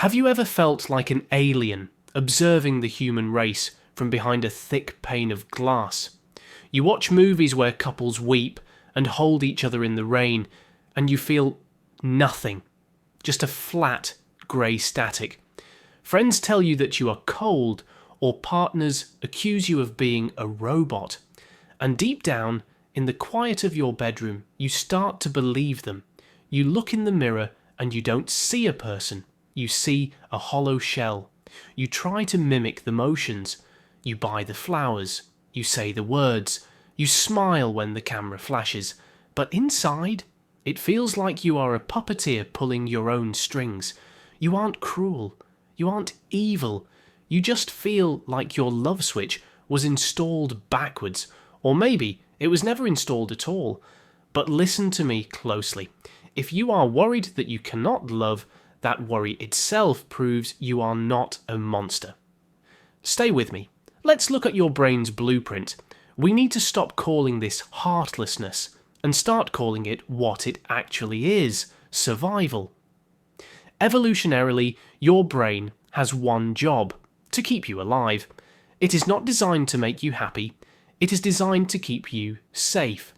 Have you ever felt like an alien observing the human race from behind a thick pane of glass? You watch movies where couples weep and hold each other in the rain, and you feel nothing, just a flat, grey static. Friends tell you that you are cold, or partners accuse you of being a robot. And deep down, in the quiet of your bedroom, you start to believe them. You look in the mirror and you don't see a person. You see a hollow shell. You try to mimic the motions. You buy the flowers. You say the words. You smile when the camera flashes. But inside, it feels like you are a puppeteer pulling your own strings. You aren't cruel. You aren't evil. You just feel like your love switch was installed backwards. Or maybe it was never installed at all. But listen to me closely. If you are worried that you cannot love, that worry itself proves you are not a monster. Stay with me. Let's look at your brain's blueprint. We need to stop calling this heartlessness and start calling it what it actually is: survival. Evolutionarily, your brain has one job: to keep you alive. It is not designed to make you happy. It is designed to keep you safe.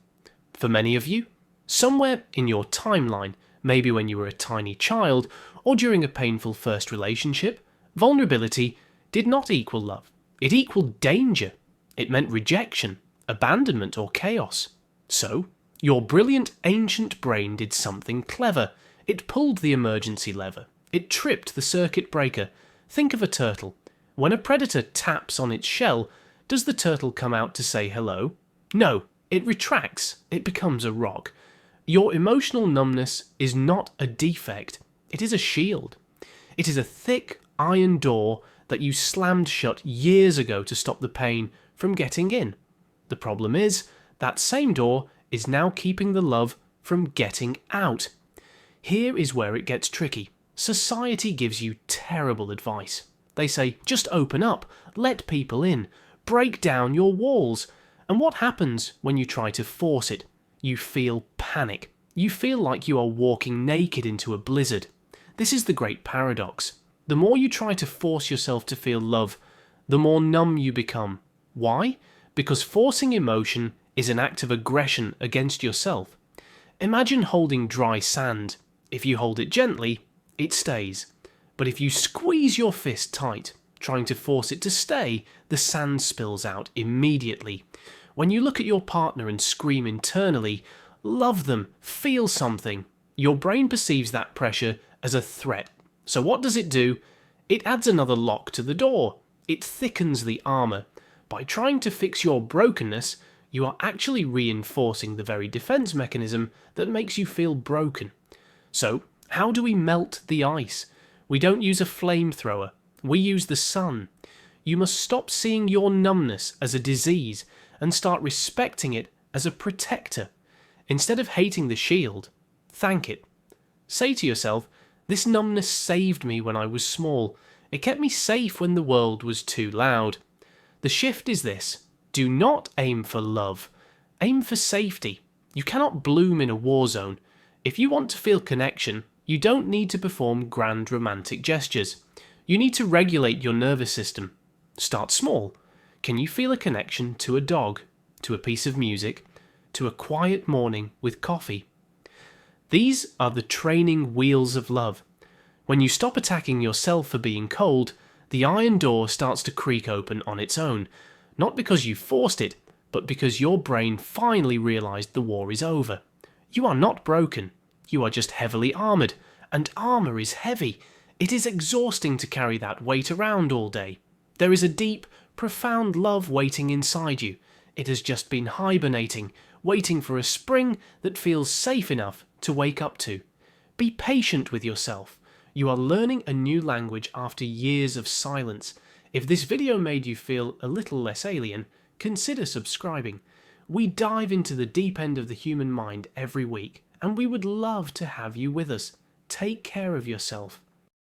For many of you, somewhere in your timeline, maybe when you were a tiny child or during a painful first relationship, vulnerability did not equal love. It equaled danger. It meant rejection, abandonment, or chaos. So, your brilliant ancient brain did something clever. It pulled the emergency lever. It tripped the circuit breaker. Think of a turtle. When a predator taps on its shell, does the turtle come out to say hello? No, it retracts. It becomes a rock. Your emotional numbness is not a defect. It is a shield. It is a thick iron door that you slammed shut years ago to stop the pain from getting in. The problem is, that same door is now keeping the love from getting out. Here is where it gets tricky. Society gives you terrible advice. They say, just open up, let people in, break down your walls. And what happens when you try to force it? You feel panic. You feel like you are walking naked into a blizzard. This is the great paradox. The more you try to force yourself to feel love, the more numb you become. Why? Because forcing emotion is an act of aggression against yourself. Imagine holding dry sand. If you hold it gently, it stays. But if you squeeze your fist tight, trying to force it to stay, the sand spills out immediately. When you look at your partner and scream internally, love them, feel something, your brain perceives that pressure as a threat. So what does it do? It adds another lock to the door. It thickens the armour. By trying to fix your brokenness, you are actually reinforcing the very defence mechanism that makes you feel broken. So, how do we melt the ice? We don't use a flamethrower. We use the sun. You must stop seeing your numbness as a disease and start respecting it as a protector. Instead of hating the shield, thank it. Say to yourself, this numbness saved me when I was small. It kept me safe when the world was too loud. The shift is this: do not aim for love. Aim for safety. You cannot bloom in a war zone. If you want to feel connection, you don't need to perform grand romantic gestures. You need to regulate your nervous system. Start small. Can you feel a connection to a dog, to a piece of music, to a quiet morning with coffee? These are the training wheels of love. When you stop attacking yourself for being cold, the iron door starts to creak open on its own, not because you forced it, but because your brain finally realised the war is over. You are not broken. You are just heavily armoured, and armour is heavy. It is exhausting to carry that weight around all day. There is a deep, profound love waiting inside you. It has just been hibernating, waiting for a spring that feels safe enough to wake up to. Be patient with yourself. You are learning a new language after years of silence. If this video made you feel a little less alien, consider subscribing. We dive into the deep end of the human mind every week, and we would love to have you with us. Take care of yourself.